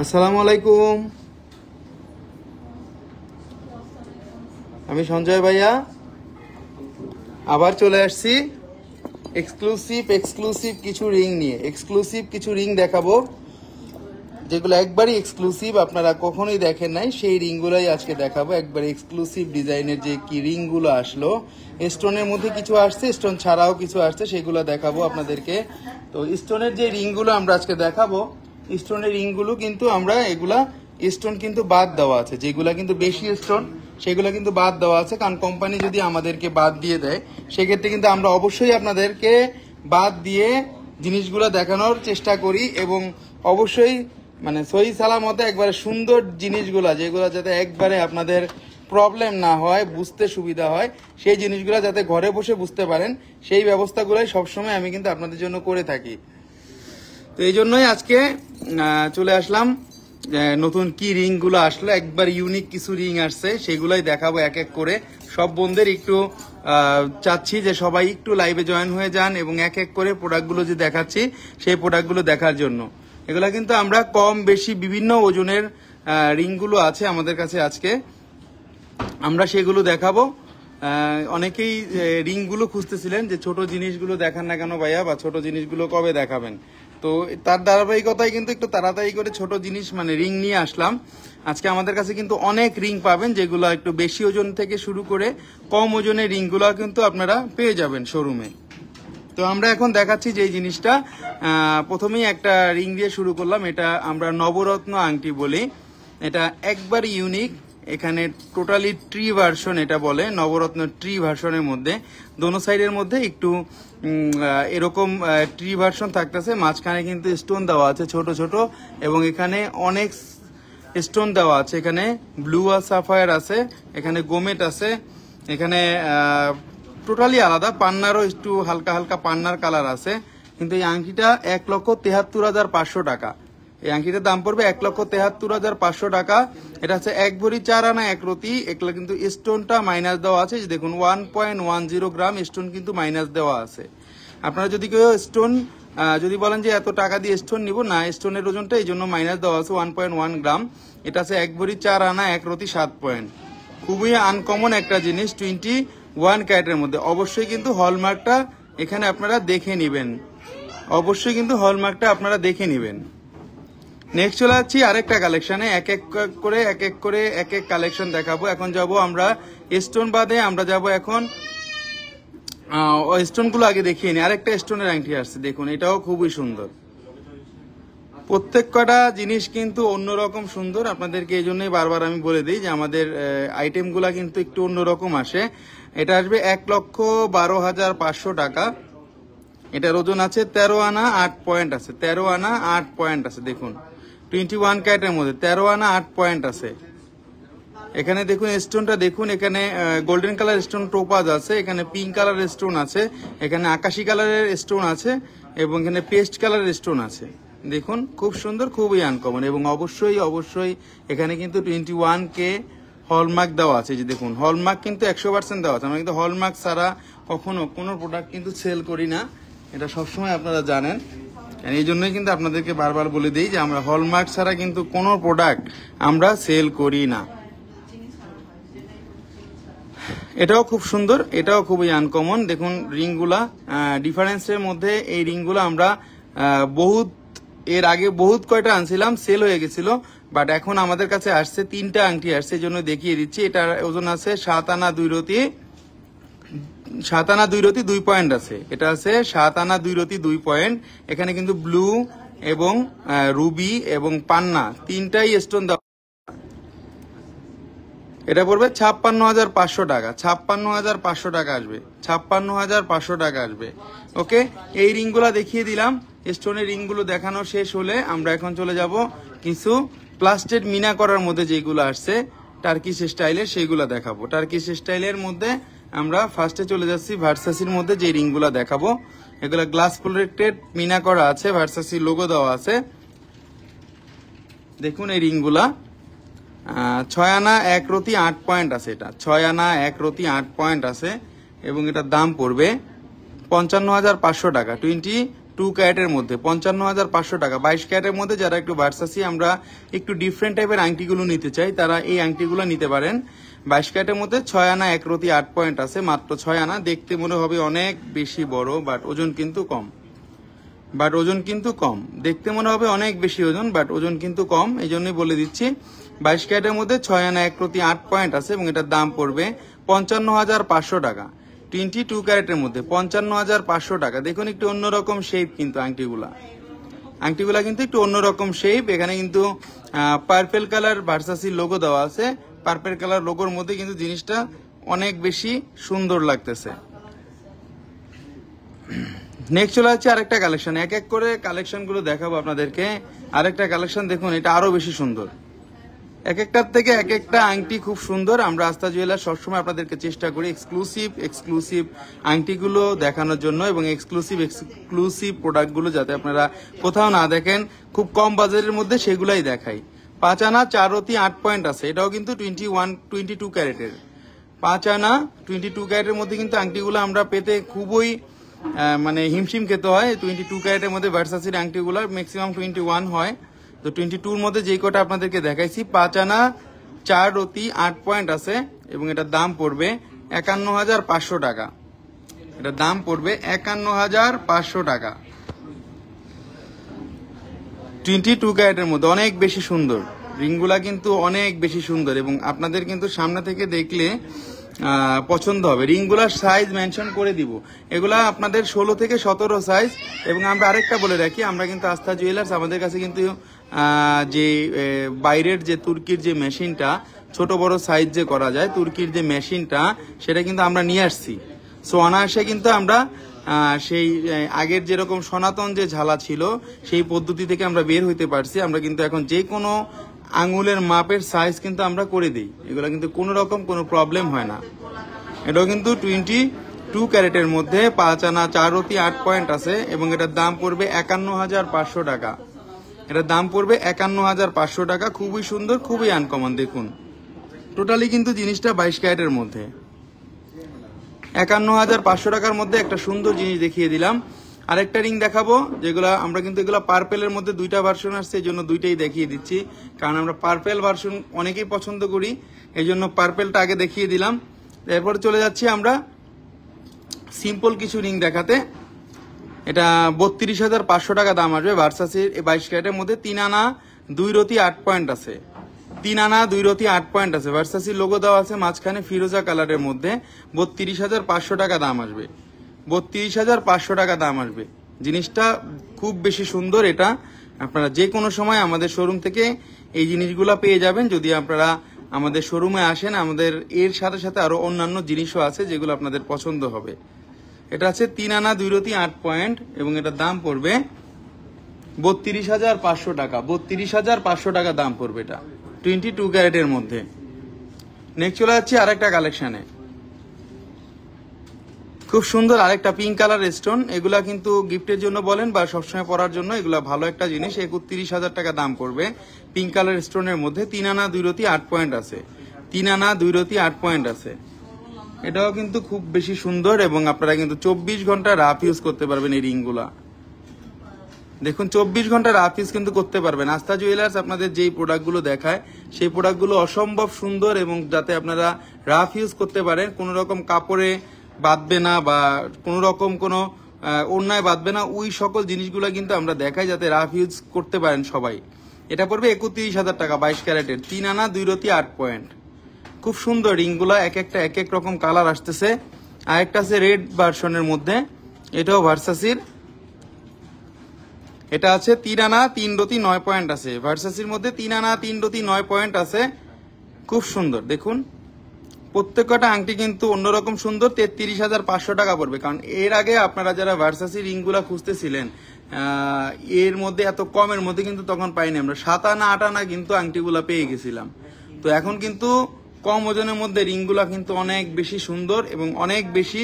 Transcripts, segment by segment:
আসসালামু আলাইকুম। আমি সঞ্জয় ভাইয়া আবার চলে আসছি এক্সক্লুসিভ কিছু রিং নিয়ে। এক্সক্লুসিভ কিছু রিং দেখাবো যেগুলো একবারই এক্সক্লুসিভ, আপনারা কখনোই দেখেন নাই, সেই রিংগুলোই আজকে দেখাবো। একবার এক্সক্লুসিভ ডিজাইনের যে কি রিংগুলো আসলো, স্টোনের মধ্যে কিছু আসছে, স্টোন ছাড়াও কিছু আসছে, সেগুলো দেখাবো আপনাদেরকে। তো স্টোনের যে রিংগুলো আমরা আজকে দেখাবো, স্টোনের রিংগুলো কিন্তু আমরা এগুলা স্টোন কিন্তু বাদ দেওয়া আছে, যেগুলা কিন্তু বেশি স্টোন সেগুলো কিন্তু বাদ দেওয়া আছে, কারণ কোম্পানি যদি আমাদেরকে বাদ দিয়ে দেয় সেক্ষেত্রে কিন্তু আমরা অবশ্যই আপনাদেরকে বাদ দিয়ে জিনিসগুলো দেখানোর চেষ্টা করি, এবং অবশ্যই মানে সহি সালামতে একবারে সুন্দর জিনিসগুলা, যেগুলো যাতে একবারে আপনাদের প্রবলেম না হয়, বুঝতে সুবিধা হয়, সেই জিনিসগুলো যাতে ঘরে বসে বুঝতে পারেন, সেই ব্যবস্থাগুলোই সবসময় আমি কিন্তু আপনাদের জন্য করে থাকি। তো এই জন্যই আজকে চলে আসলাম, নতুন কি রিংগুলো আসলো, একবার ইউনিক কিছু রিং আসছে, সেগুলাই দেখাবো এক এক করে। সব বন্ধুদের একটু চাচ্ছি যে সবাই একটু লাইভে জয়েন হয়ে যান, এবং এক এক করে প্রোডাক্টগুলো যে দেখাচ্ছি সেই প্রোডাক্টগুলো দেখার জন্য। এগুলা কিন্তু আমরা কম বেশি বিভিন্ন ওজনের রিংগুলো আছে আমাদের কাছে, আজকে আমরা সেগুলো দেখাবো। অনেকেই রিংগুলো খুঁজতেছিলেন যে ছোট জিনিসগুলো দেখান না কেন ভাইয়া, বা ছোট জিনিসগুলো কবে দেখাবেন। তো তার ধারাবাহিকতায় কিন্তু একটু তাড়াতাড়ি করে ছোট জিনিস মানে রিং নিয়ে আসলাম। আজকে আমাদের কাছে কিন্তু অনেক রিং পাবেন, যেগুলো একটু বেশি ওজন থেকে শুরু করে কম ওজনের রিংগুলো কিন্তু আপনারা পেয়ে যাবেন শোরুমে। তো আমরা এখন দেখাচ্ছি যে এই জিনিসটা, প্রথমেই একটা রিং দিয়ে শুরু করলাম। এটা আমরা নবরত্ন আংটি বলি, এটা একবার ইউনিক। এখানে টোটালি ট্রি ভার্সন, এটা বলে নবরত্ন ট্রি ভার্সনের মধ্যে দোনো সাইডের মধ্যে একটু এরকম ট্রি ভার্সন থাকতেছে, মাঝখানে কিন্তু স্টোন দেওয়া আছে ছোট ছোট, এবং এখানে অনেক স্টোন দেওয়া আছে। এখানে ব্লু আর সাফায়ার আছে, এখানে গোমেট আছে, এখানে টোটালি আলাদা। পান্নারও একটু হালকা হালকা পান্নার কালার আছে। কিন্তু এই আংটিটা 1,73,500 টাকা। এই আংটিটার দাম পড়বে 1,73,500 টাকা। এটা হচ্ছে 1 ভরি 4 আনা 1 রতি। এগুলো কিন্তু স্টোনটা মাইনাস দেওয়া আছে, দেখুন 1.10 গ্রাম স্টোন কিন্তু মাইনাস দেওয়া আছে। আপনারা যদি কেউ স্টোন যদি বলেন যে এত টাকা দিয়ে স্টোন নিব না, স্টোনের ওজনটা এই জন্য মাইনাস দেওয়া আছে 1.1 গ্রাম। এটা আছে 1 ভরি 4 আনা 1 রতি 7 পয়েন্ট। খুবই আনকমন একটা জিনিস, 21 ক্যারেটের মধ্যে। অবশ্যই কিন্তু হলমার্কটা এখানে আপনারা দেখে নেবেন, অবশ্যই কিন্তু হলমার্কটা আপনারা দেখে নেবেন। নেক্সট চলে যাচ্ছি আরেকটা কালেকশনে, এক এক কালেকশন দেখাবো। এখন যাব আমরা স্টোন বাদে, আমরা যাব এখন স্টোনগুলো আগে দেখিয়ে নিই। আরেকটা স্টোনের আংটি আসছে, দেখুন এটাও খুবই সুন্দর। প্রত্যেক কটা জিনিস কিন্তু অন্যরকম সুন্দর, আপনাদেরকে এই জন্যই বারবার আমি বলে দিই যে আমাদের আইটেমগুলা কিন্তু একটু অন্যরকম আসে। এটা আসবে 1,12,500 টাকা। এটার ওজন আছে 13 আনা 8 পয়েন্ট আছে, 13 আনা 8 পয়েন্ট আছে। দেখুন 21 ক্যারেটের মধ্যে 13 আনা 8 পয়েন্ট আছে। এখানে দেখুন স্টোনটা দেখুন, এখানে গোল্ডেন কালার স্টোন টোপাজ আছে, এখানে পিঙ্ক কালারের স্টোন আছে, এখানে আকাশি কালারের স্টোন আছে, এবং এখানে পেস্ট কালারের স্টোন আছে। দেখুন খুব সুন্দর, খুবই আনকমন, এবং অবশ্যই এখানে কিন্তু 21K হলমার্ক দেওয়া আছে। যে দেখুন হলমার্ক কিন্তু 100% দেওয়া আছে। আমরা কিন্তু হলমার্ক ছাড়া কখনো কোনো প্রোডাক্ট কিন্তু সেল করি না, এটা সবসময় আপনারা জানেন। এই জন্যই কিন্তু আপনাদেরকে বারবার বলে দিই যে আমরা হলমার্ক ছাড়া কিন্তু কোনো প্রোডাক্ট আমরা সেল করি না। এটাও খুব সুন্দর, এটাও খুবই আনকমন। দেখুন রিংগুলা ডিফারেন্সের মধ্যে, এই রিংগুলো আমরা এর আগে বহুত কয়টা আনছিলাম, সেল হয়ে গেছিল, বাট এখন আমাদের কাছে আসছে 3টা আংটি আসছে, এই জন্য দেখিয়ে দিচ্ছি। এটার ওজন আছে 7 আনা 2 রতি, 7 আনা 2 রতি 2 পয়েন্ট আছে। এটা আছে 7 আনা 2 রতি 2 পয়েন্ট। এখানে কিন্তু ব্লু এবং রুবি এবং পান্না তিনটাই স্টোন দেওয়া। এটা পড়বে 56,500 টাকা, 56,500 টাকা আসবে, 56,500 টাকা আসবে। ওকে, এই রিংগুলো দেখিয়ে দিলাম। স্টোনের রিংগুলো দেখানো শেষ হলে আমরা এখন চলে যাব কিছু প্লাস্টেড মিনা করার মধ্যে যেগুলো আসছে টার্কিশ স্টাইলের, সেইগুলো দেখাবো। টার্কিশ স্টাইলের মধ্যে আমরা ফার্স্টে চলে যাচ্ছি ভার্সাসির মধ্যে যে রিংগুলো দেখাবো। এগুলো গ্লাস প্রোটেক্টেড মিনা করা আছে, ভার্সাসি লোগো দেওয়া আছে। দেখুন এই রিংগুলা 6 আনা 1 রতি 8 পয়েন্ট আছে। এটা 6 আনা 1 রতি 8 পয়েন্ট আছে, এবং এটার দাম পড়বে 55,500 টাকা, 2 ক্যারেটের মধ্যে 55,500 টাকা। 22 ক্যারেটের মধ্যে যারা একটু ভার্সাসি আমরা একটু ডিফারেন্ট টাইপের আংটিগুলো নিতে চাই তারা এই আংটিগুলো নিতে পারেন। 22 ক্যারেটের মধ্যে 6 আনা 1 রতি 8 পয়েন্ট আছে, মাত্র 6 আনা। দেখতে মনে হবে অনেক বেশি বড়, বাট ওজন কিন্তু কম। দেখতে মনে হবে অনেক বেশি ওজন, বাট ওজন কিন্তু কম। এই জন্যই বলে দিচ্ছি 22 ক্যারেটের মধ্যে 6 আনা 1 রতি 8 পয়েন্ট আছে এবং এটার দাম পড়বে 55,500 টাকা। 22 ক্যারেটের মধ্যে 55,500 টাকা। দেখুন একটু অন্যরকম শেপ কিন্তু আংটিগুলা কিন্তু একটু অন্যরকম শেপ। এখানে কিন্তু পার্পেল কালার ভার্সাসির লোগো দেওয়া আছে। পার্পেল কালার লোগোর মধ্যে কিন্তু জিনিসটা অনেক বেশি সুন্দর লাগতেছে। নেক্সট চলে যাচ্ছে আরেকটা কালেকশন। এক এক করে কালেকশন গুলো দেখাবো আপনাদেরকে। আরেকটা কালেকশন দেখুন, এটা আরো বেশি সুন্দর। এক একটার থেকে এক একটা আংটি খুব সুন্দর। আমরা আস্থা জুয়েলার্স সবসময় আপনাদেরকে চেষ্টা করি এক্সক্লুসিভ আংটিগুলো দেখানোর জন্য এবং এক্সক্লুসিভ প্রোডাক্টগুলো যাতে আপনারা কোথাও না দেখেন, খুব কম বাজারের মধ্যে সেগুলাই দেখাই। 5 আনা 4 রতি 8 পয়েন্ট আছে, এটাও কিন্তু 22 ক্যারেটের। 5 আনা 22 ক্যারেটের মধ্যে কিন্তু আংটিগুলো আমরা পেতে খুবই মানে হিমশিম খেতে হয়। 22 ক্যারেটের মধ্যে ভার্সাসির আংটিগুলো ম্যাক্সিমাম 21 হয়। তো 22 এর মধ্যে যেই কটা আপনাদেরকে দেখাইছি 5 আনা 4 রতি 8 পয়েন্ট আছে এবং এটার দাম পড়বে 51,500 টাকা। এটার দাম পড়বে 51,500 টাকা। 22 ক্যারেটের মধ্যে অনেক বেশি সুন্দর, রিংগুলা কিন্তু অনেক বেশি সুন্দর এবং আপনাদের কিন্তু সামনে থেকে দেখলে পছন্দ হবে। রিংগুলার সাইজ মেনশন করে দিব, এগুলা আপনাদের 16 থেকে 17 সাইজ। এবং আমরা আরেকটা বলে রাখি, আমরা কিন্তু আস্থা জুয়েলার্স আমাদের কাছে কিন্তু যে বাইরের যে তুর্কির যে মেশিনটা ছোট বড় সাইজ যে করা যায়, তুর্কির যে মেশিনটা সেটা কিন্তু আমরা নিয়ে আসছি। সো অনায়াসে কিন্তু আমরা সেই আগের যেরকম সনাতন যে ঝালা ছিল সেই পদ্ধতি থেকে আমরা বের হইতে পারছি। আমরা কিন্তু এখন যে কোনো আঙুলের মাপের সাইজ কিন্তু আমরা করে দিই, এগুলো কিন্তু কোনো রকম কোনো প্রবলেম হয় না। এটাও কিন্তু 22 ক্যারেটের মধ্যে 5 আনা 4 রতি 8 পয়েন্ট আছে এবং এটার দাম পড়বে 51,500 টাকা। এটার দাম পড়বে 51,500 টাকা। খুবই সুন্দর, খুবই আনকমন। দেখুন টোটালি কিন্তু জিনিসটা 22 ক্যারেটের মধ্যে 51,500 টাকার মধ্যে একটা সুন্দর জিনিস দেখিয়ে দিলাম। আরেকটা রিং দেখাবো, যেগুলা আমরা কিন্তু এগুলা পার্পেলের মধ্যে 2টা ভার্সন আসছে, এই জন্য 2টাই দেখিয়ে দিচ্ছি, কারণ আমরা পার্পেল ভার্সন অনেকেই পছন্দ করি, এই জন্য পার্পেলটা আগে দেখিয়ে দিলাম। এরপরে চলে যাচ্ছি আমরা সিম্পল কিছু রিং দেখাতে। এটা 32,500 টাকা দাম আসবে। ভার্সাসির 22 ক্যারেটের মধ্যে 3 আনা 2 রতি 8 পয়েন্ট আছে। 3 আনা 2 রতি 8 পয়েন্ট আছে। ভার্সাসির লোগো দেওয়া আছে মাঝখানে ফিরোজা কালারের মধ্যে। 32,500 টাকা দাম আসবে। 32,500 টাকা দাম আসবে। জিনিসটা খুব বেশি সুন্দর। এটা আপনারা যে কোনো সময় আমাদের শোরুম থেকে এই জিনিসগুলো পেয়ে যাবেন যদি আপনারা আমাদের শোরুমে আসেন। আমাদের এর সাথে সাথে আরো অন্যান্য জিনিসও আছে যেগুলো আপনাদের পছন্দ হবে। এটা আছে 3 আনা 2 রতি 8 পয়েন্ট এবং এটার দাম পড়বে 32,500 টাকা। 32,500 টাকা দাম পড়বে এটা 22 ক্যারেটের মধ্যে। নেক্সট চলে যাচ্ছে আরেকটা কালেকশনে। খুব সুন্দর আরেকটা পিঙ্ক কালার স্টোন। এগুলা কিন্তু গিফটের জন্য বলেন বা সবসময় পরার জন্য এগুলা ভালো একটা জিনিস। 31,000 টাকা দাম পড়বে পিঙ্ক কালার স্টোনের মধ্যে। 3 আনা 2 রতি 8 পয়েন্ট আছে। 3 আনা 2 রতি 8 পয়েন্ট আছে। এটাও কিন্তু খুব বেশি সুন্দর এবং আপনারা কিন্তু 24 ঘন্টা রাফ ইউজ করতে পারবেন এই রিংগুলা। দেখুন 24 ঘন্টা রাফ ইউজ কিন্তু করতে পারবেন। আস্থা জুয়েলার্স আপনাদের যেই প্রোডাক্টগুলো দেখায় সেই প্রোডাক্টগুলো অসম্ভব সুন্দর এবং যাতে আপনারা রাফ ইউজ করতে পারেন, কোনো রকম কাপড়ে বাঁধবে না বা কোনো রকম কোনো অন্যায় বাঁধবে না, ওই সকল জিনিসগুলো কিন্তু আমরা দেখাই যাতে রাফ ইউজ করতে পারেন সবাই। এটা পড়বে 31,000 টাকা 22 ক্যারেটের। 3 আনা 2 রতি 8 পয়েন্ট। খুব সুন্দর রিংগুলা, এক একটা এক এক রকম কালার আসতেছে। আরেকটা আছে রেড ভার্সনের মধ্যে, এটাও ভার্সাসির। এটা আছে 3 আনা 3 রতি 9 পয়েন্ট আছে। ভার্সাসির মধ্যে 3 আনা 3 রতি 9 পয়েন্ট আছে। খুব সুন্দর। দেখুন প্রত্যেকটা আংটি কিন্তু অন্যরকম সুন্দর। 33,500 টাকা পড়বে। কারণ এর আগে আপনারা যারা ভার্সাসি রিংগুলা খুঁজতেছিলেন এর মধ্যে এত কমের মধ্যে কিন্তু তখন পাইনি আমরা। 7 আনা 8 আনা কিন্তু আংটিগুলা পেয়ে গেছিলাম। তো এখন কিন্তু কম ওজনের মধ্যে রিংগুলা কিন্তু অনেক বেশি সুন্দর এবং অনেক বেশি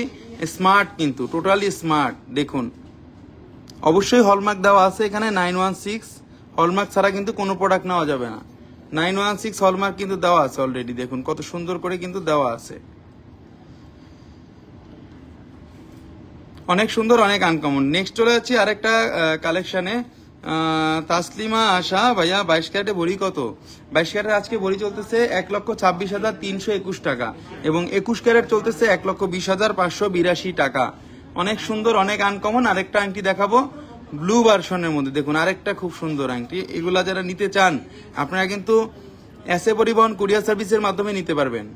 স্মার্ট, কিন্তু টোটালি স্মার্ট। দেখুন অবশ্যই হলমার্ক দেওয়া আছে এখানে 916। হলমার্ক ছাড়া কিন্তু কোনো প্রোডাক্ট নেওয়া যাবে না। 916 হলমার্ক কিন্তু দেওয়া আছে অলরেডি। দেখুন কত সুন্দর করে কিন্তু দেওয়া আছে। অনেক সুন্দর, অনেক আনকমন। নেক্সট চলে যাচ্ছি আরেকটা কালেকশনে। তাসলিমা আশা ভাইয়া, 22 ক্যারেটে ভরি কত? 22 ক্যারেট আজকে ভরি চলতেছে 1,26,321 টাকা, এবং 21 ক্যারেট চলতেছে 1,20,582 টাকা। অনেক সুন্দর, অনেক আনকমন। আরেকটা আংটি দেখাবো ব্লু ভার্সনের মধ্যে, দেখুন আরেকটা খুব সুন্দর আংটি। এগুলা যারা নিতে চান আপনারা কিন্তু এসএ পরিবহন কুরিয়ার সার্ভিসের মাধ্যমে নিতে পারবেন।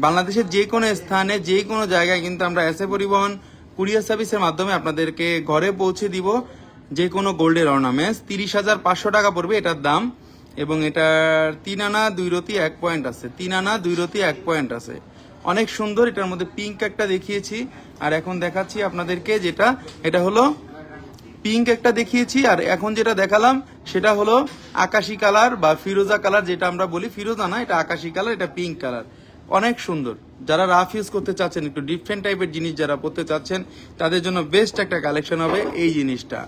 বাংলাদেশের যে কোনো স্থানে যে কোনো জায়গায় কিন্তু আমরা এসএ পরিবহন কুরিয়ার সার্ভিসের মাধ্যমে আপনাদেরকে ঘরে পৌঁছে দিব। যে কোনো গোল্ডের অর্নামেন্টস 30,500 টাকা পড়বে এটার দাম, এবং এটার 3 আনা 2 রতি 1 পয়েন্ট আছে। 3 আনা 2 রতি 1 পয়েন্ট আছে। অনেক সুন্দর। এটার মধ্যে পিঙ্ক একটা দেখিয়েছি, আর এখন দেখাচ্ছি আপনাদেরকে যেটা, এটা হলো পিঙ্ক একটা দেখিয়েছি, আর এখন যেটা দেখালাম সেটা হলো আকাশি কালার বা ফিরোজা কালার, যেটা আমরা বলি। ফিরোজা না, এটা আকাশি কালার, এটা পিঙ্ক কালার। অনেক সুন্দর। যারা রাফ ইউজ করতে চাচ্ছেন, একটু ডিফারেন্ট টাইপের জিনিস যারা পড়তে চাচ্ছেন, তাদের জন্য বেস্ট একটা কালেকশন হবে এই জিনিসটা।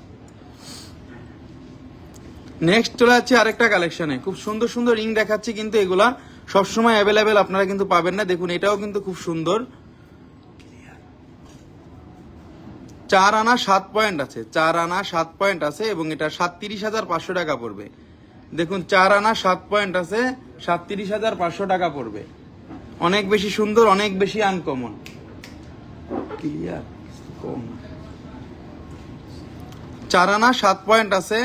নেক্সট চলে যাচ্ছে আরেকটা কালেকশনে। খুব সুন্দর সুন্দর রিং দেখাচ্ছি, কিন্তু এগুলা সবসময় অ্যাভেলেবেল আপনারা কিন্তু পাবেন না। দেখুন এটাও কিন্তু খুব সুন্দর। 4 আনা 7 পয়েন্ট আছে, 4 আনা 7 পয়েন্ট আছে, এবং এটা 37,500 টাকা পড়বে। দেখুন 4 আনা 7 পয়েন্ট আছে, 37,500 টাকা পড়বে। অনেক বেশি সুন্দর, অনেক বেশি আনকমন। ক্লিয়ার? 4 আনা 7 পয়েন্ট আছে,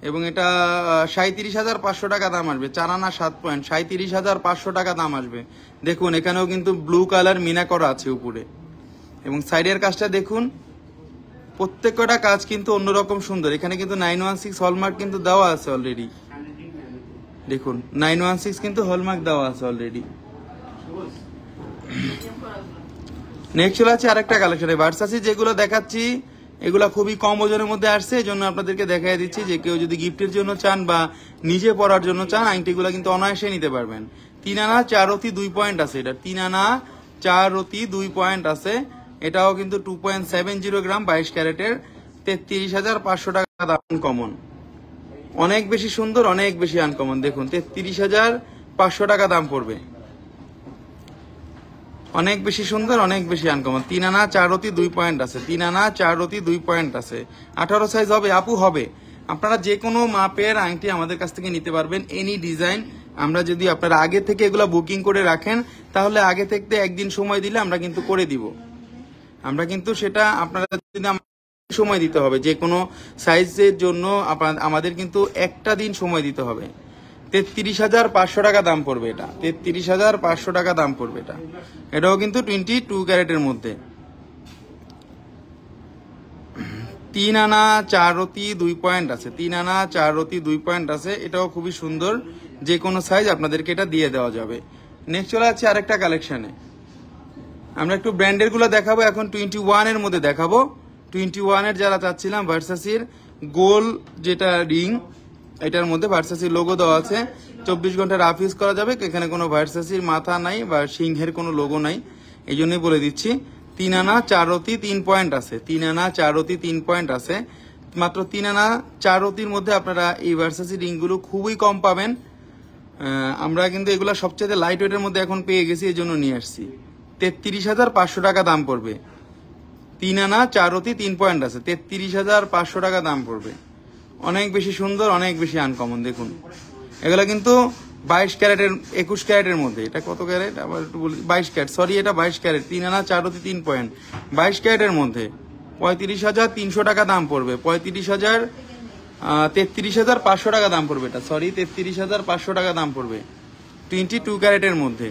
এবং এটা 37,500 টাকা দাম আসবে। 4 আনা 7 পয়েন্ট, 37,500 টাকা দাম আসবে। দেখুন এখানেও কিন্তু ব্লু কালার মিনা করা আছে উপরে, এবং সাইডের কাজটা দেখুন। প্রত্যেকটা কাজ কিন্তু অন্যরকম সুন্দর। এখানে কিন্তু 916 হলমার্ক কিন্তু দেওয়া আছে অলরেডি। দেখুন 916 কিন্তু হলমার্ক দেওয়া আছে অলরেডি। নেক্সট চলে আছে আরেকটা কালেকশন। ভার্সাসি যেগুলো দেখাচ্ছি এগুলা খুবই কম ওজনের মধ্যে আসছে, এই জন্য আপনাদেরকে দেখাই দিচ্ছি। যে কেউ যদি গিফটের জন্য চান বা নিজে পরার জন্য চান, আংটিগুলো কিন্তু অনায়াসে নিতে পারবেন। 3 আনা 4 রতি 2 পয়েন্ট আছে। এটা 3 আনা 4 রতি 2 পয়েন্ট আছে। এটাও কিন্তু 2.70 গ্রাম 22 ক্যারেটের, 33,500 টাকা দাম। কমন, অনেক বেশি সুন্দর, অনেক বেশি আনকমন। দেখুন 33,500 টাকা দাম পড়বে। অনেক বেশি সুন্দর, অনেক বেশি আনকমন। 3 আনা 4 রতি 2 পয়েন্ট আছে। 3 আনা 4 রতি 2 পয়েন্ট আছে। 18 সাইজ হবে আপু, হবে। আপনারা যে কোনো মাপের আংটি আমাদের কাছ থেকে নিতে পারবেন, এনি ডিজাইন। আমরা যদি আপনারা আগে থেকে এগুলো বুকিং করে রাখেন, তাহলে আগে থেকে একদিন সময় দিলে আমরা কিন্তু করে দিব। আমরা কিন্তু সেটা আপনারা যদি সময় দিতে হবে, যে কোনো সাইজের জন্য আমাদের কিন্তু একটা দিন সময় দিতে হবে। 33,500 টাকা দাম পড়বে এটা। 33,500 টাকা দাম পড়বে এটা। এটাও কিন্তু 22 ক্যারেটের মধ্যে। 3 আনা 4 রতি 2 পয়েন্ট আছে। 3 আনা 4 রতি 2 পয়েন্ট আছে। এটাও খুবই সুন্দর। যে কোনো সাইজ আপনাদেরকে এটা দিয়ে দেওয়া যাবে। নেক্সট চলে যাচ্ছে আরেকটা কালেকশনে। আমরা একটু ব্র্যান্ডের গুলো দেখাবো এখন। 21 এর মধ্যে দেখাবো। 21 এর যারা চাচ্ছিলাম, ভার্সাসির গোল যেটা রিং, এটার মধ্যে ভার্সাসির লোগো দেওয়া আছে। 24 ঘন্টা রাফ ইউজ করা যাবে। এখানে কোনো ভার্সাসির মাথা নাই বা সিংহের কোনো লোগো নাই, এই জন্যই বলে দিচ্ছি। 3 আনা 4 রতি 3 পয়েন্ট আছে। 3 আনা 4 রতি 3 পয়েন্ট আছে। মাত্র 3 আনা 4 রতির মধ্যে আপনারা এই ভার্সাসি রিংগুলো খুবই কম পাবেন। আমরা কিন্তু এগুলো সবচেয়ে লাইট ওয়েটের মধ্যে এখন পেয়ে গেছি, এই জন্য নিয়ে আসছি। 33,500 টাকা দাম পড়বে। 3 আনা 4 রতি 3 পয়েন্ট আছে। 33,500 টাকা দাম পড়বে। অনেক বেশি সুন্দর, অনেক বেশি আনকমন। দেখুন এগুলা কিন্তু 22 ক্যারেটের 21 ক্যারেটের মধ্যে। এটা কত ক্যারেট আবার একটু বলি, 22 ক্যারেট, সরি এটা 22 ক্যারেট। 3 আনা 4 রতি 3 পয়েন্ট 22 ক্যারেটের মধ্যে 35,300 টাকা দাম পড়বে। 33,500 টাকা দাম পড়বে এটা, সরি 33,500 টাকা দাম পড়বে 22 ক্যারেটের মধ্যে।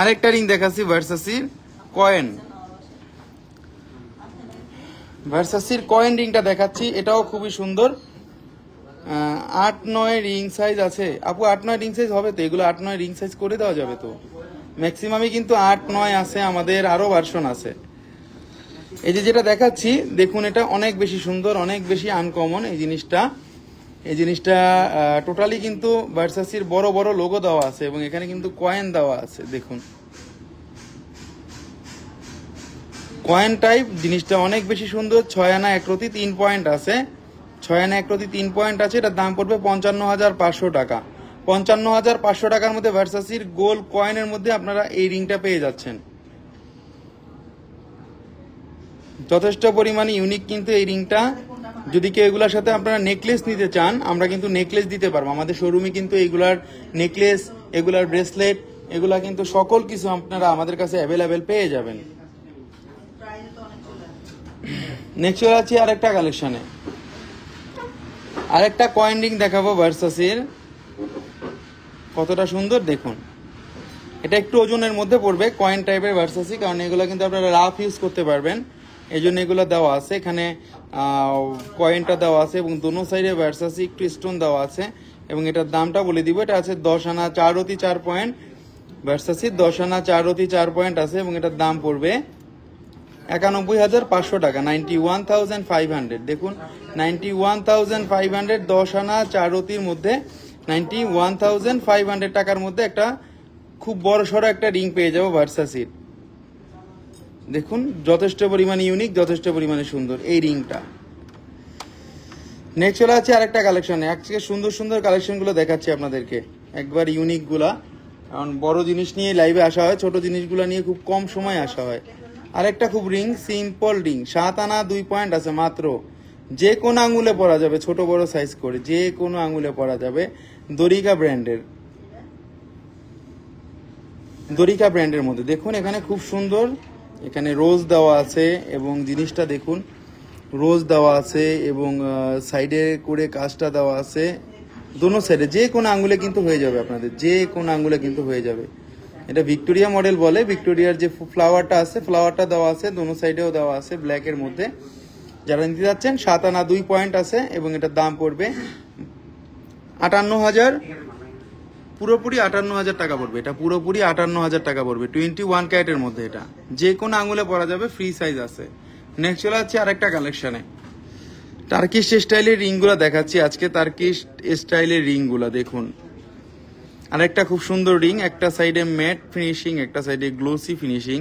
আরেকটা রিং দেখাচ্ছি ভার্সাসির কয়েন। ভার্সাসির কয়েন রিংটা দেখাচ্ছি। এটাও খুবই সুন্দর। 8-9 রিং সাইজ আছে আপু। 8-9 রিং সাইজ হবে তো? এগুলো 8-9 রিং সাইজ করে দেওয়া যাবে তো? ম্যাক্সিমামই কিন্তু 8-9 আছে, আমাদের আরো ভার্সন আছে। এই যে যেটা দেখাচ্ছি দেখুন, এটা অনেক বেশি সুন্দর, অনেক বেশি আনকমন। এই জিনিসটা টোটালি কিন্তু ভার্সাসির বড় বড় লোগো দেওয়া আছে, এবং এখানে কিন্তু কয়েন দেওয়া আছে। দেখুন কয়েন টাইপ জিনিসটা অনেক বেশি সুন্দর। 6 আনা 1 রতি 3 পয়েন্ট আছে। 6 আনা 1 রতি 3 পয়েন্ট আছে। এটার দাম পড়বে 55,500 টাকা। 55,500 টাকার মধ্যে ভার্সাসির গোল কয়েনের মধ্যে আপনারা এই রিংটা পেয়ে যাচ্ছেন। যথেষ্ট পরিমাণে ইউনিক কিন্তু এই রিংটা। যদি কেউ এগুলোর সাথে আপনারা নেকলেস নিতে চান, আমরা কিন্তু নেকলেস দিতে পারবো। আমাদের শোরুমে কিন্তু এগুলার নেকলেস, এগুলার ব্রেসলেট, এগুলা কিন্তু সকল কিছু আপনারা আমাদের কাছে অ্যাভেলেবেল পেয়ে যাবেন। নেক্সট চলে যাচ্ছি আরেকটা কালেকশনে, আরেকটা কয়েন রিং দেখাবো ভার্সাসির। কতটা সুন্দর দেখুন, এটা একটু ওজনের মধ্যে পড়বে, কয়েন টাইপের ভার্সাসি, কারণ এগুলো কিন্তু আপনারা রাফ ইউজ করতে পারবেন, এই জন্য এগুলো দেওয়া আছে। এখানে কয়েনটা দেওয়া আছে এবং দোনো সাইডে ভার্সাসি একটু স্টোন দেওয়া আছে। এবং এটার দামটা বলে দিব, এটা আছে 10 আনা 4 রতি 4 পয়েন্ট, ভার্সাসি 10 আনা 4 রতি 4 পয়েন্ট আছে এবং এটার দাম পড়বে 91,500 টাকা, 91,500। দেখুন 91,500, 10 আনা 4 রতির মধ্যে 91,500 টাকার মধ্যে একটা খুব বড় সড়ো একটা রিং পেয়ে যাবো ভার্সাসির। দেখুন যথেষ্ট পরিমাণে ইউনিক, যথেষ্ট পরিমাণে সুন্দর এই রিংটা। নেক্সট চলে আছে আরেকটা কালেকশনে। আজকে সুন্দর সুন্দর কালেকশনগুলো দেখাচ্ছি আপনাদেরকে, একবার ইউনিক গুলা, কারণ বড় জিনিস নিয়ে লাইভে আসা হয়, ছোট জিনিসগুলো নিয়ে খুব কম সময় আসা হয়। আরেকটা খুব রিং, সিম্পল রিং, 7 আনা 2 পয়েন্ট আছে মাত্র, যে কোনো আঙুলে পরা যাবে, ছোট বড় সাইজ করে যে কোনো আঙুলে পরা যাবে। দরিকা ব্র্যান্ডের মধ্যে দেখুন, এখানে খুব সুন্দর, এখানে রোজ দেওয়া আছে এবং জিনিসটা দেখুন রোজ দেওয়া আছে এবং সাইডে করে কাজটা দেওয়া আছে, দোনো সাইডে যে কোনো আঙ্গুলে কিন্তু হয়ে যাবে আপনাদের, যে কোনো আঙ্গুলে কিন্তু হয়ে যাবে। এটা ভিক্টোরিয়া মডেল বলে, ভিক্টোরিয়ার যে ফ্লাওয়ারটা আছে, ফ্লাওয়ারটা দেওয়া আছে, দোনো সাইডেও দেওয়া আছে ব্ল্যাকের মধ্যে। যারা নিতে যাচ্ছেন 7 আনা 2 পয়েন্ট আছে এবং এটার দাম পড়বে 58,000, পুরোপুরি 58,000 টাকা পড়বে। এটা পুরোপুরি 58,000 টাকা পড়বে, 21 ক্যারেটের মধ্যে। এটা যে কোনো আঙুলে পরা যাবে, ফ্রি সাইজ আছে। নেক্সট চলে যাচ্ছে আরেকটা কালেকশনে, টার্কিশ স্টাইলের রিংগুলো দেখাচ্ছি আজকে। টার্কিশ স্টাইলের রিংগুলো দেখুন, আরেকটা খুব সুন্দর রিং, একটা সাইডে ম্যাট ফিনিশিং, একটা সাইডে গ্লোসি ফিনিশিং।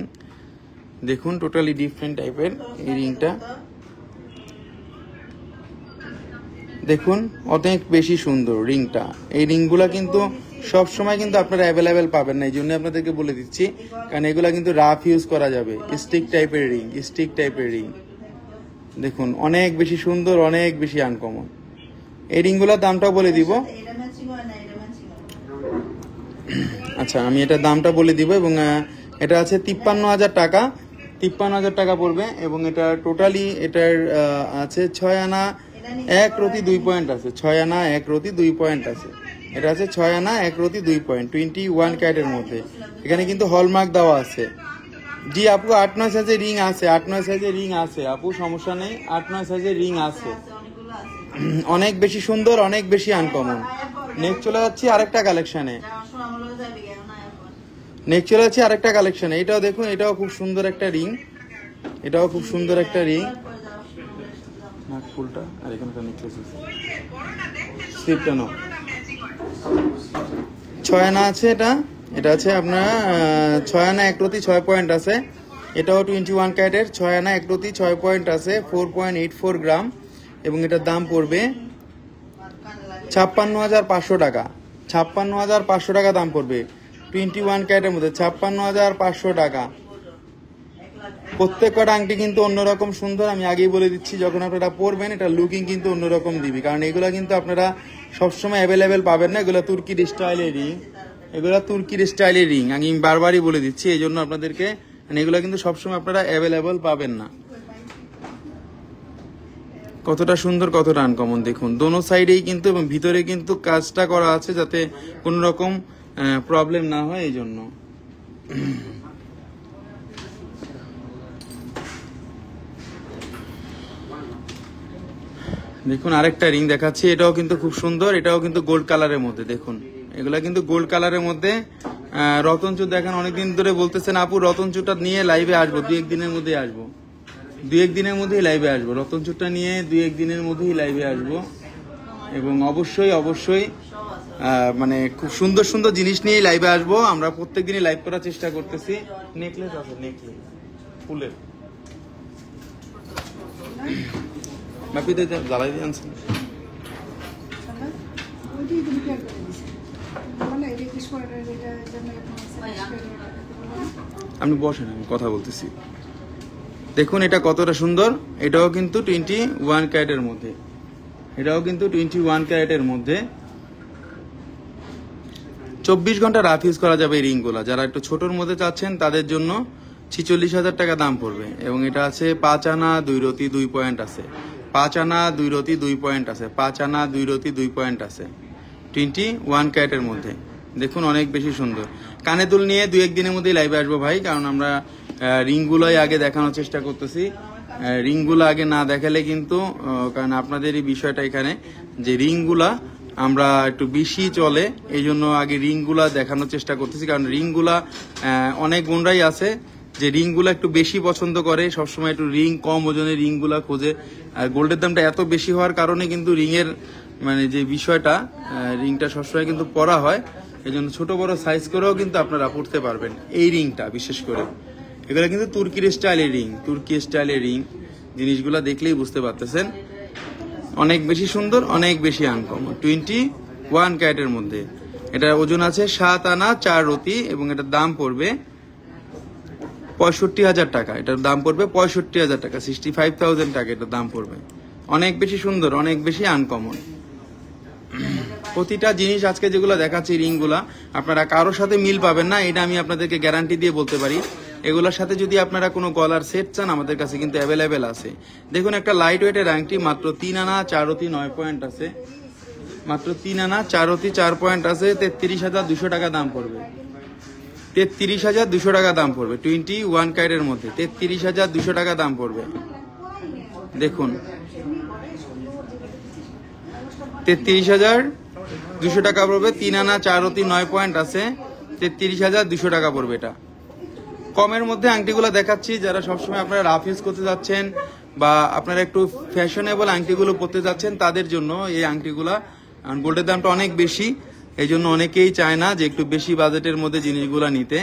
দেখুন টোটালি ডিফারেন্ট টাইপের এই রিংটা, দেখুন অনেক বেশি সুন্দর রিংটা। এই রিংগুলা কিন্তু সব সময় কিন্তু আপনারা অ্যাভেলেবেল পাবেন না, এই জন্য আপনাদেরকে বলে দিচ্ছি, কারণ এগুলা কিন্তু রাফ ইউজ করা যাবে। স্টিক টাইপের রিং, দেখুন অনেক বেশি সুন্দর, অনেক বেশি আনকমন। এই রিংগুলোর দামটাও বলে দিব। আচ্ছা আমি এটার দামটা বলে দিব। এবং এটা আছে 53,000 টাকা, 53,000 টাকা পড়বে। এবং এটা টোটালি এটার আছে 6 আনা 1 রতি 2 পয়েন্ট আছে, 6 আনা 1 রতি 2 পয়েন্ট আছে। এটা আছে 6 আনা 1 রতি 2 পয়েন্ট, 21 ক্যারেটের মধ্যে। এখানে কিন্তু হলমার্ক দেওয়া আছে। জি আপু 8-9 সাইজের রিং আছে, 8-9 সাইজের রিং আছে আপু, সমস্যা নেই, 8-9 সাইজের রিং আছে। অনেক বেশি সুন্দর, অনেক বেশি আনকমন। নেক্সট চলে যাচ্ছি আরেকটা কালেকশনে, এটাও দেখুন, এটাও খুব সুন্দর একটা রিং, ফুলটা আর এখানে নেকলেস আছে, স্লিপটা নাও। 6 আনা আছে, এটা আছে আপনার 6 আনা 1 রতি 6 পয়েন্ট আছে। এটাও 21 ক্যারেটের, 6 আনা 1 রতি 6 পয়েন্ট আছে, 4.84 গ্রাম। এবং এটার দাম পড়বে 56,500 টাকা, 56,500 টাকা দাম পড়বে। 21 ক্যারেটের মধ্যে 56,500 টাকা। প্রত্যেকটা আংটি কিন্তু অন্যরকম সুন্দর, আমি আগেই বলে দিচ্ছি, যখন আপনারা পরবেন এটা লুকিং কিন্তু অন্যরকম দিবি, কারণ এগুলা কিন্তু আপনারা সবসময় অ্যাভেলেবেল পাবেন না। এগুলো তুর্কির স্টাইলের রিং, আমি বারবারই বলে দিচ্ছি, এই জন্য আপনাদেরকে, এগুলো কিন্তু সবসময় আপনারা অ্যাভেলেবেল পাবেন না। কতটা সুন্দর, কতটা আনকমন দেখুন, দোনো সাইডেই কিন্তু এবং ভিতরে কিন্তু কাজটা করা আছে যাতে কোনো রকম প্রবলেম না হয়, এই জন্য। দেখুন আরেকটা রিং দেখাচ্ছি, এটাও কিন্তু খুব সুন্দর, এটাও কিন্তু গোল্ড কালারের মধ্যে। দেখুন এগুলা কিন্তু গোল্ড কালারের মধ্যে। রতনচুর দেখেন, অনেকদিন ধরে বলতেছেন আপু রতনচুরটা নিয়ে লাইভে আসবো, 2-1 দিনের মধ্যেই আসবো, 2-1 দিনের মধ্যেই লাইভে আসবো। রতনচুরটা নিয়ে 2-1 দিনের মধ্যেই লাইভে আসবো। এবং অবশ্যই মানে খুব সুন্দর সুন্দর জিনিস নিয়েই লাইভে আসবো। আমরা প্রত্যেকদিনই লাইভ করার চেষ্টা করতেছি। নেকলেস আছে, নেকলেস ফুলের বাপিতে জ্বালাই দিয়ে আনছেন। আপনি বসেন, আমি কথা বলতেছি। দেখুন এটা কতটা সুন্দর। এটাও কিন্তু 21 ক্যারেটের মধ্যে, এটাও কিন্তু 21 ক্যারেটের মধ্যে। 24 ঘন্টা রাফ ইউজ করা যাবে এই রিংগুলা। যারা একটু ছোটর মধ্যে চাচ্ছেন তাদের জন্য 46,000 টাকা দাম পড়বে। এবং এটা আছে 5 আনা 2 রতি 2 পয়েন্ট আছে, 5 আনা 2 রতি 2 পয়েন্ট আছে, 5 আনা 2 রতি 2 পয়েন্ট আছে, 21 ক্যারেটের মধ্যে। দেখুন অনেক বেশি সুন্দর। কানে দুল নিয়ে 2-1 দিনের মধ্যেই লাইভে আসবো ভাই, কারণ আমরা রিংগুলোই আগে দেখানোর চেষ্টা করতেছি। রিংগুলো আগে না দেখালে কিন্তু, কারণ আপনাদের এই বিষয়টা এখানে যে রিংগুলা আমরা একটু বেশি চলে, এই জন্য আগে রিংগুলা দেখানোর চেষ্টা করতেছি। কারণ রিংগুলা অনেক বোনরাই আছে যে রিংগুলা একটু বেশি পছন্দ করে, সবসময় একটু রিং কম ওজনের রিংগুলা খোঁজে। আর গোল্ডের দামটা এত বেশি হওয়ার কারণে কিন্তু রিংয়ের মানে যে বিষয়টা, রিংটা সবসময় কিন্তু পরা হয়, এই জন্য ছোট বড় সাইজ করেও কিন্তু আপনারা পড়তে পারবেন এই রিংটা। বিশেষ করে এগুলো কিন্তু তুর্কির স্টাইলের রিং, তুর্কি স্টাইলের রিং। জিনিসগুলা দেখলেই বুঝতে পারতেছেন অনেক বেশি সুন্দর, অনেক বেশি আনকমন। 21 ক্যারেটের মধ্যে এটার ওজন আছে 7 আনা 4 রতি এবং এটার দাম পড়বে 65,000 টাকা। এটার দাম পড়বে 65,000 টাকা, 65,000 টাকা এটার দাম পড়বে। অনেক বেশি সুন্দর, অনেক বেশি আনকমন। প্রতিটা জিনিস আজকে যেগুলো দেখাচ্ছি রিংগুলা আপনারা কারোর সাথে মিল পাবেন না, এটা আমি আপনাদেরকে গ্যারান্টি দিয়ে বলতে পারি। এগুলোর সাথে যদি আপনারা কোনো গলার সেট চান আমাদের কাছে কিন্তু অ্যাভেলেবেল আছে। দেখুন একটা লাইট ওয়েটের আংটি, মাত্র 3 আনা 4 রতি 9 পয়েন্ট আছে, মাত্র 3 আনা 4 রতি 4 পয়েন্ট আছে, 33,200 টাকা দাম পড়বে। 33,200 টাকা দাম পড়বে 21 ক্যারেটের মধ্যে, 33,200 টাকা দাম পড়বে। দেখুন 33,200 টাকা পড়বে। 3 আনা 4 রতি 9 পয়েন্ট আছে, 33,200 টাকা পড়বে। এটা কমের মধ্যে আংটিগুলো দেখাচ্ছি। যারা সবসময় আপনারা রাফ ইউজ করতে যাচ্ছেন বা আপনারা একটু ফ্যাশনেবল আংটিগুলো পরতে যাচ্ছেন তাদের জন্য এই আংটিগুলা। গোল্ডের দামটা অনেক বেশি, এই জন্য অনেকেই চায় না যে একটু বেশি বাজেটের মধ্যে জিনিসগুলা নিতে।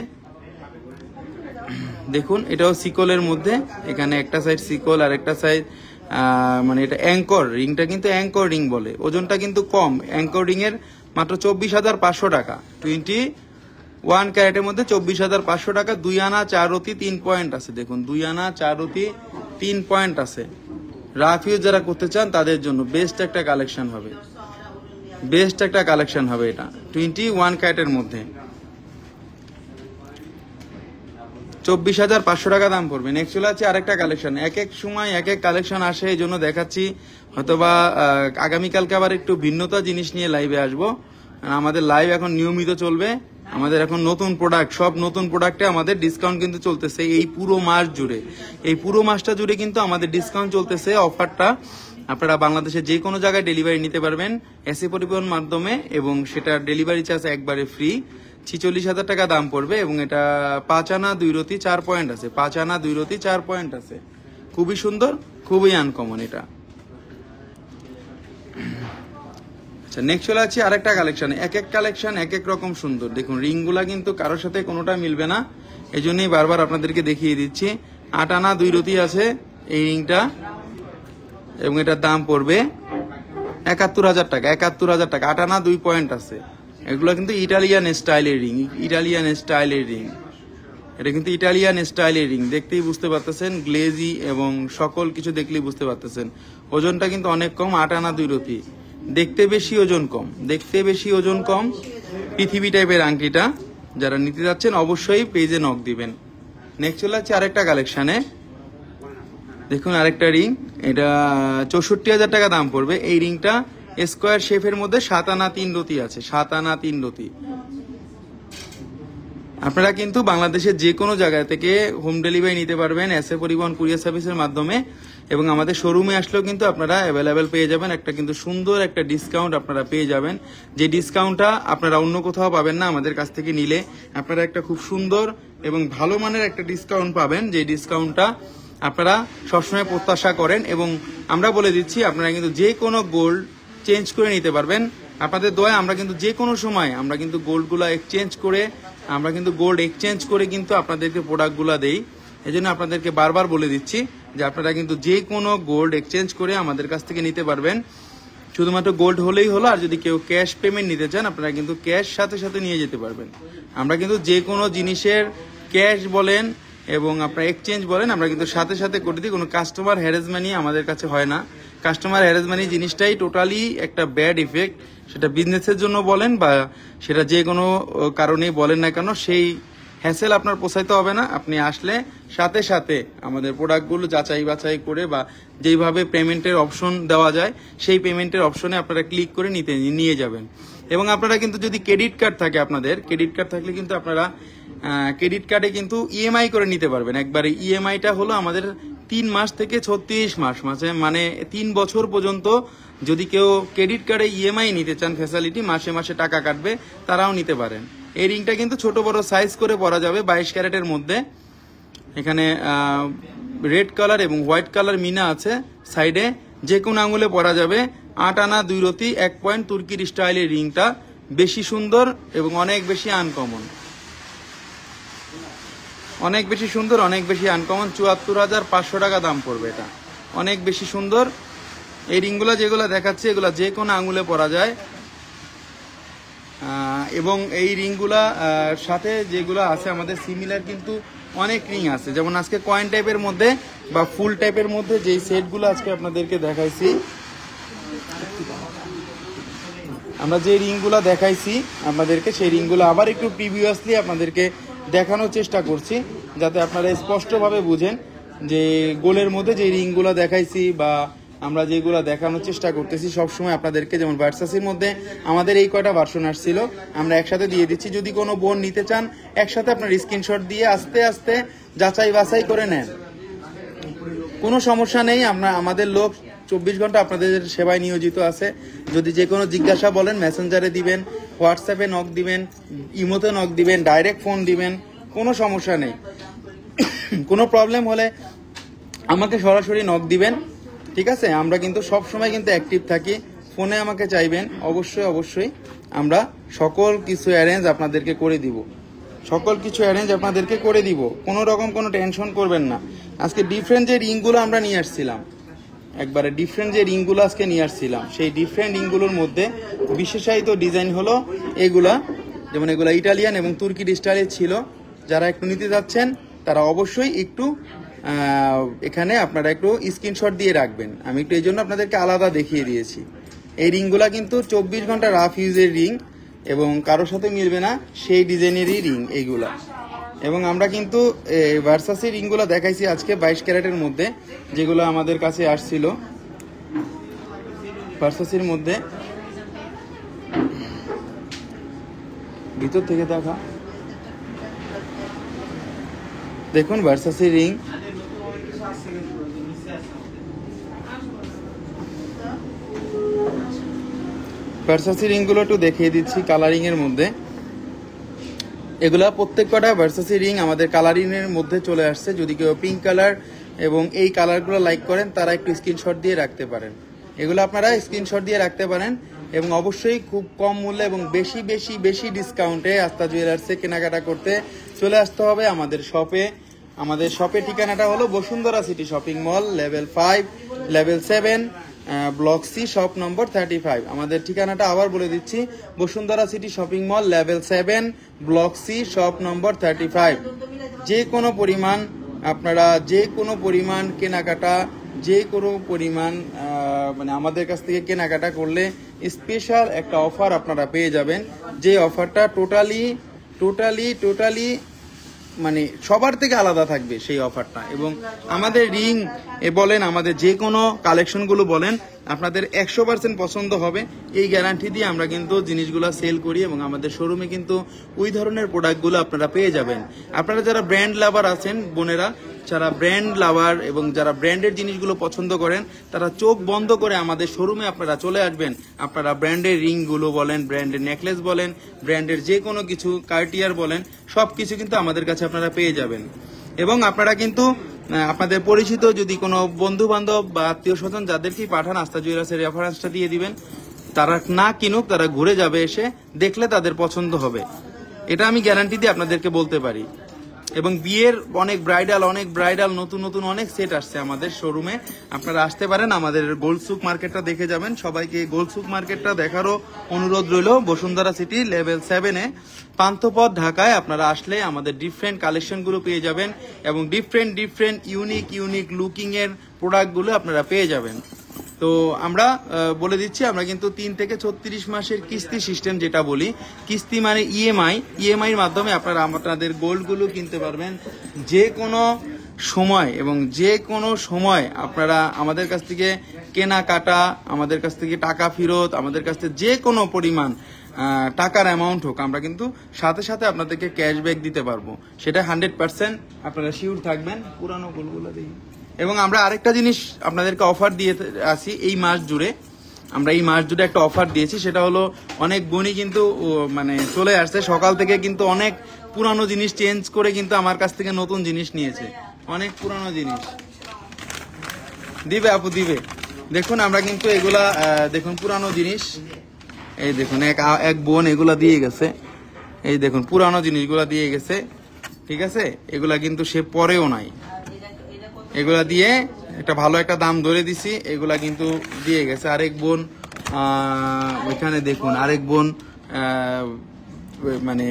দেখুন এটাও সিকলের মধ্যে, এখানে একটা সাইড সিকল আর একটা সাইড মানে এটা অ্যাঙ্কর রিংটা কিন্তু অ্যাঙ্কর রিং বলে। ওজনটা কিন্তু কম, অ্যাঙ্কর রিং এর মাত্র 24,500 টাকা। 21 ক্যারেটের মধ্যে 24,500 টাকা। 2 আনা 4 রতি 3 পয়েন্ট আছে। দেখুন 2 আনা 4 রতি 3 পয়েন্ট আছে। রাফ ইউজ যারা করতে চান তাদের জন্য বেস্ট একটা কালেকশন হবে, বেস্ট একটা কালেকশন হবে এটা 21 ক্যারেটের মধ্যে। 24,500 টাকা দাম পড়বে। নেক্সট চলে আছে আরেকটা কালেকশন। এক এক সময় এক এক কালেকশন আসে, এই জন্য দেখাচ্ছি। হয়তোবা আগামীকালকে আবার একটু ভিন্নতা জিনিস নিয়ে লাইভে আসবো। আমাদের লাইভ এখন নিয়মিত চলবে, আমাদের এখন নতুন প্রোডাক্ট, সব নতুন প্রোডাক্টে আমাদের ডিসকাউন্ট কিন্তু চলতেছে এই পুরো মাস জুড়ে। এই পুরো মাসটা জুড়ে কিন্তু আমাদের ডিসকাউন্ট চলতেছে। অফারটা আপনারা বাংলাদেশের যে কোনো জায়গায় ডেলিভারি নিতে পারবেন এসএ পরিবহন মাধ্যমে, এবং সেটা ডেলিভারি চার্জ একবারে ফ্রি। 46,000 টাকা দাম পড়বে এবং এটা 5 আনা 2 রতি 4 পয়েন্ট আছে, 5 আনা 2 রতি 4 পয়েন্ট আছে। খুবই সুন্দর, খুবই আনকমন এটা। আচ্ছা নেক্সট চলে আছে আরেকটা কালেকশন। এক এক কালেকশন এক এক রকম সুন্দর। দেখুন রিংগুলা কিন্তু কারোর সাথে কোনোটা মিলবে না, এই জন্যই বারবার আপনাদেরকে দেখিয়ে দিচ্ছি। 8 আনা 2 রতি আছে এই রিংটা এবং এটার দাম পড়বে 71,000 টাকা, 71,000 টাকা। 8 আনা 2 পয়েন্ট আছে। এগুলো কিন্তু ইটালিয়ান স্টাইলের রিং, ইটালিয়ান স্টাইলের রিং। এটা কিন্তু ইটালিয়ান স্টাইলের রিং, দেখতেই বুঝতে পারতেছেন, গ্লেজি এবং সকল কিছু দেখলেই বুঝতে পারতেছেন। ওজনটা কিন্তু অনেক কম, 8 আনা 2 রতি। দেখতে বেশি ওজন কম, দেখতে বেশি ওজন কম। পৃথিবী টাইপের আংটিটা যারা নিতে যাচ্ছেন অবশ্যই পেজে নক দিবেন। নেক্সট চলে যাচ্ছে আরেকটা কালেকশনে। দেখুন আরেকটা রিং, এটা 64,000 টাকা দাম পড়বে। এই রিংটা স্কোয়ার শেপের মধ্যে 7 আনা 3 রতি আছে, 7 আনা 3 রতি। আপনারা কিন্তু বাংলাদেশের যে কোনো জায়গা থেকে হোম ডেলিভারি নিতে পারবেন এসএ পরিবহন কুরিয়ার সার্ভিসের মাধ্যমে, এবং আমাদের শোরুমে আসলেও কিন্তু আপনারা অ্যাভেলেবেল পেয়ে যাবেন। একটা কিন্তু সুন্দর একটা ডিসকাউন্ট আপনারা পেয়ে যাবেন, যে ডিসকাউন্টটা আপনারা অন্য কোথাও পাবেন না। আমাদের কাছ থেকে নিলে আপনারা একটা খুব সুন্দর এবং ভালো মানের একটা ডিসকাউন্ট পাবেন, যে ডিসকাউন্টটা আপনারা সবসময় প্রত্যাশা করেন। এবং আমরা বলে দিচ্ছি আপনারা কিন্তু যে কোনো গোল্ড চেঞ্জ করে নিতে পারবেন। আপনাদের দোয়ায় আমরা কিন্তু যে কোনো সময় আমরা কিন্তু গোল্ডগুলো এক্সচেঞ্জ করে, আমরা কিন্তু গোল্ড এক্সচেঞ্জ করে কিন্তু আপনাদেরকে প্রোডাক্টগুলো দেই। এই জন্য আপনাদেরকে বারবার বলে দিচ্ছি যে আপনারা কিন্তু যে কোনো গোল্ড এক্সচেঞ্জ করে আমাদের কাছ থেকে নিতে পারবেন। শুধুমাত্র গোল্ড হলেই হলো, আর যদি কেউ ক্যাশ পেমেন্ট নিতে চান আপনারা কিন্তু ক্যাশ সাথে সাথে নিয়ে যেতে পারবেন। আমরা কিন্তু যে কোনো জিনিসের ক্যাশ বলেন এবং আপনার এক্সচেঞ্জ বলেন, আমরা কিন্তু সাথে সাথে করে দিই। কোনো কাস্টমার হ্যারাসমেন্টই আমাদের কাছে হয় না। কাস্টমার হ্যারাসমেন্ট জিনিসটাই টোটালি একটা ব্যাড ইফেক্ট, সেটা বিজনেসের জন্য বলেন বা সেটা যে কোনো কারণেই বলেন না কেন, সেই হ্যাসেল আপনার পোষাইতে হবে না। আপনি আসলে সাথে সাথে আমাদের প্রোডাক্টগুলো যাচাই বাছাই করে বা যেইভাবে পেমেন্টের অপশন দেওয়া যায় সেই পেমেন্টের অপশনে আপনারা ক্লিক করে নিয়ে যাবেন। এবং আপনারা কিন্তু যদি ক্রেডিট কার্ড থাকে, আপনাদের ক্রেডিট কার্ড থাকলে কিন্তু আপনারা ক্রেডিট কার্ডে কিন্তু ইএমআই করে নিতে পারবেন। একবারে ইএমআইটা হলো আমাদের 3 মাস থেকে 36 মাস, মানে 3 বছর পর্যন্ত যদি কেউ ক্রেডিট কার্ডে ইএমআই নিতে চান ফ্যাসিলিটি, মাসে মাসে টাকা কাটবে, তারাও নিতে পারেন। এই রিংটা কিন্তু ছোট বড় সাইজ করে পরা যাবে 22 ক্যারেটের মধ্যে। এখানে রেড কালার এবং হোয়াইট কালার মিনা আছে সাইডে, যে কোনো আঙুলে পরা যাবে। 8 আনা 2 রতি 1 পয়েন্ট তুর্কির স্টাইলের রিংটা বেশি সুন্দর এবং অনেক বেশি আনকমন, অনেক বেশি সুন্দর, অনেক বেশি আনকমন। 74,500 টাকা দাম পড়বে। এটা অনেক বেশি সুন্দর। এই রিংগুলো যেগুলো দেখাচ্ছে এগুলো যে কোনো আঙুলে পরা যায়। এবং এই রিংগুলা সাথে যেগুলো আছে আমাদের সিমিলার কিন্তু অনেক রিং আছে, যেমন আজকে কয়েন টাইপের মধ্যে বা ফুল টাইপের মধ্যে যেই সেটগুলো আজকে আপনাদেরকে দেখাইছি, আমরা যে রিংগুলো দেখাইছি আপনাদেরকে, সেই রিংগুলো আবার একটু প্রিভিয়াসলি আপনাদেরকে দেখানোর চেষ্টা করছি, যাতে আপনারা স্পষ্টভাবে বুঝেন যে গোলের মধ্যে যে রিংগুলো দেখাইছি বা আমরা যেগুলো দেখানোর চেষ্টা করতেছি সবসময় আপনাদেরকে। যেমন ভার্সাসির মধ্যে আমাদের এই কয়টা ভার্সন আসছিল, আমরা একসাথে দিয়ে দিচ্ছি। যদি কোনো বোন নিতে চান একসাথে আপনার স্ক্রিনশট দিয়ে আস্তে আস্তে যাচাই বাছাই করে নেন, কোনো সমস্যা নেই। আমাদের লোক 24 ঘন্টা আপনাদের সেবায় নিয়োজিত আছে। যদি যে কোনো জিজ্ঞাসা বলেন মেসেঞ্জারে দিবেন, হোয়াটসঅ্যাপে নক দিবেন, ইমোতে নক দিবেন, ডাইরেক্ট ফোন দিবেন, কোনো সমস্যা নেই। কোনো প্রবলেম হলে আমাকে সরাসরি নক দিবেন, ঠিক আছে? আমরা কিন্তু সব সময় কিন্তু অ্যাক্টিভ থাকি। ফোনে আমাকে চাইবেন, অবশ্যই অবশ্যই আমরা সকল কিছু অ্যারেঞ্জ আপনাদেরকে করে দিব, সকল কিছু অ্যারেঞ্জ আপনাদেরকে করে দিব। কোনো রকম কোনো টেনশন করবেন না। আজকে ডিফারেন্ট যে রিংগুলো আমরা নিয়ে আসছিলাম, একবারে ডিফারেন্ট যে রিংগুলো আজকে নিয়ে আসছিলাম, সেই ডিফারেন্ট রিংগুলোর মধ্যে বিশেষায়িত ডিজাইন হলো এগুলা। যেমন এগুলা ইটালিয়ান এবং তুর্কির স্টাইলের ছিল। যারা একটু নিতে যাচ্ছেন তারা অবশ্যই একটু এখানে আপনারা একটু স্ক্রিনশট দিয়ে রাখবেন। আমি একটু এই জন্য আপনাদেরকে আলাদা দেখিয়ে দিয়েছি। এই রিংগুলা কিন্তু 24 ঘন্টা রাফ ইউজের রিং এবং কারোর সাথে মিলবে না সেই ডিজাইনেরই রিং এইগুলা। এবং আমরা কিন্তু ভার্সাসি রিংগুলো দেখাইছি আজকে 22 ক্যারেটের মধ্যে, যেগুলো আমাদের কাছে আসছিল ভার্সাসির মধ্যে। ভিতর থেকে দেখা দেখুন ভার্সাসি রিং, ভার্সাসি রিংগুলো একটু দেখিয়ে দিচ্ছি কালারিং এর মধ্যে। এগুলা প্রত্যেক কটা ভার্সাসি রিং আমাদের কালারিং এর মধ্যে চলে আসছে। যদি কেউ পিঙ্ক কালার এবং এই কালারগুলো লাইক করেন তারা একটু স্ক্রিনশট দিয়ে রাখতে পারেন। এগুলো আপনারা স্ক্রিনশট দিয়ে রাখতে পারেন এবং অবশ্যই খুব কম মূল্যে এবং বেশি বেশি বেশি ডিসকাউন্টে আস্থা জুয়েলার্সে কেনাকাটা করতে চলে আসতে হবে আমাদের শপে। আমাদের শপের ঠিকানাটা হলো Bashundhara city shopping mall, level 5, level 7, block C, shop number 35। আমাদের ঠিকানাটা আবার বলে দিচ্ছি, Bashundhara city shopping mall, level 7, block C, shop number 35। যে কোনো পরিমাণ আপনারা যে কোনো পরিমাণ কেনাকাটা, যে কোনো পরিমাণ মানে আমাদের কাছ থেকে কেনাকাটা করলে স্পেশাল একটা অফার আপনারা পেয়ে যাবেন। যে অফারটা টোটালি মানে সবার থেকে আলাদা থাকবে সেই অফারটা। এবং আমাদের রিং বলেন, আমাদের যে কোনো কালেকশনগুলো বলেন, আপনাদের 100% পছন্দ হবে এই গ্যারান্টি দিয়ে আমরা কিন্তু জিনিসগুলো সেল করি। এবং আমাদের শোরুমে কিন্তু ওই ধরনের প্রোডাক্টগুলো আপনারা পেয়ে যাবেন। আপনারা যারা ব্র্যান্ড লাভার আছেন বোনেরা, যারা ব্র্যান্ড লাভার এবং যারা ব্র্যান্ডের জিনিসগুলো পছন্দ করেন, তারা চোখ বন্ধ করে আমাদের শোরুমে আপনারা চলে আসবেন। আপনারা ব্র্যান্ডের রিংগুলো বলেন, ব্র্যান্ডের নেকলেস বলেন, ব্র্যান্ডের যে কোনো কিছু, কার্টিয়ার বলেন, সব কিছু কিন্তু আমাদের কাছে আপনারা পেয়ে যাবেন। এবং আপনারা কিন্তু আপনাদের পরিচিত যদি কোনো বন্ধু বান্ধব বা আত্মীয় স্বজন যাদেরকেই পাঠান, আস্থা জুয়েলার্সের রেফারেন্সটা দিয়ে দিবেন। তারা না কিনুক, তারা ঘুরে যাবে, এসে দেখলে তাদের পছন্দ হবে, এটা আমি গ্যারান্টি দিয়ে আপনাদেরকে বলতে পারি। এবং বিয়ের অনেক ব্রাইডাল নতুন নতুন অনেক সেট আসছে আমাদের শোরুমে। আপনারা আসতে পারেন, আমাদের গোল্ডসুক মার্কেটটা দেখে যাবেন। সবাইকে গোল্ডসুক মার্কেটটা দেখারও অনুরোধ রইল। বসুন্ধরা সিটি লেভেল 7-এ পান্থপথ, ঢাকায়। আপনারা আসলে আমাদের ডিফারেন্ট কালেকশনগুলো পেয়ে যাবেন এবং ডিফারেন্ট ইউনিক লুকিং এর প্রোডাক্টগুলো আপনারা পেয়ে যাবেন। তো আমরা বলে দিচ্ছি, আমরা কিন্তু 3 থেকে 36 মাসের কিস্তি সিস্টেম যেটা বলি, কিস্তি মানে ইএমআই এর মাধ্যমে আপনারা আপনাদের গোল্ডগুলো কিনতে পারবেন যে কোনো সময়। এবং যে কোনো সময় আপনারা আমাদের কাছ থেকে কেনাকাটা, আমাদের কাছ থেকে টাকা ফেরত, আমাদের কাছ থেকে যে কোনো পরিমাণ টাকার অ্যামাউন্ট হোক, আমরা কিন্তু সাথে সাথে আপনাদেরকে ক্যাশব্যাক দিতে পারবো। সেটা 100% আপনারা শিওর থাকবেন। পুরানো গোলগুলো দেখি। এবং আমরা আরেকটা জিনিস আপনাদেরকে অফার দিয়ে আসি এই মাস জুড়ে। আমরা এই মাস জুড়ে একটা অফার দিয়েছি, সেটা হলো অনেক বোনই কিন্তু মানে চলে আসছে সকাল থেকে, কিন্তু অনেক পুরানো জিনিস চেঞ্জ করে কিন্তু আমার কাছ থেকে নতুন জিনিস নিয়েছে। অনেক পুরানো জিনিস দিবে আপু, দিবে। দেখুন আমরা কিন্তু এগুলা দেখুন পুরানো জিনিস, এই দেখুন এক বোন এগুলা দিয়ে গেছে। এই দেখুন পুরানো জিনিসগুলা দিয়ে গেছে, ঠিক আছে। এগুলা কিন্তু সে পরেও নাই, এগুলা দিয়ে একটা ভালো একটা দাম ধরে দিছি, এগুলা কিন্তু দিয়ে গেছে। আরেক বোন ওইখানে দেখুন, আরেক বোন মানে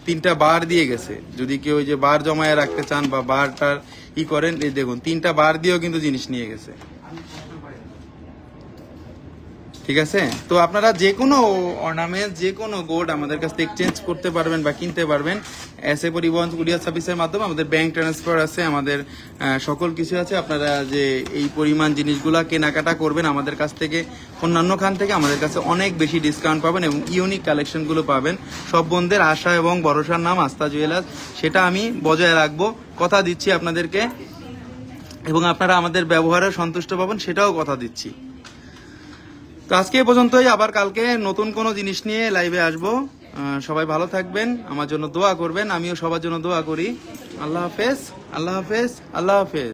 3টা বার দিয়ে গেছে। যদি কেউ যে বার জমায়ে রাখতে চান বা বারটার করেন, এই দেখুন 3টা বার দিয়েও কিন্তু জিনিস নিয়ে গেছে, ঠিক আছে। তো আপনারা যে কোনো অর্নামেন্ট, যে কোনো গোল্ড আমাদের কাছ থেকে এক্সচেঞ্জ করতে পারবেন বা কিনতে পারবেন এসএ পরিবহন কুরিয়ার সার্ভিসের মাধ্যমে। আমাদের ব্যাংক ট্রান্সফার আছে, আমাদের সকল কিছু আছে। আপনারা যে এই পরিমাণ জিনিসগুলা কেনাকাটা করবেন আমাদের কাছ থেকে, অন্যান্য খান থেকে আমাদের কাছে অনেক বেশি ডিসকাউন্ট পাবেন এবং ইউনিক কালেকশনগুলো পাবেন। সব বন্ধের আশা এবং ভরসার নাম আস্থা জুয়েলার্স, সেটা আমি বজায় রাখবো, কথা দিচ্ছি আপনাদেরকে। এবং আপনারা আমাদের ব্যবহারে সন্তুষ্ট পাবেন, সেটাও কথা দিচ্ছি। তো আজকে এই পর্যন্তই, আবার কালকে নতুন কোনো জিনিস নিয়ে লাইভে আসবো। সবাই ভালো থাকবেন, আমার জন্য দোয়া করবেন, আমিও সবার জন্য দোয়া করি। আল্লাহ হাফেজ, আল্লাহ হাফেজ, আল্লাহ হাফেজ।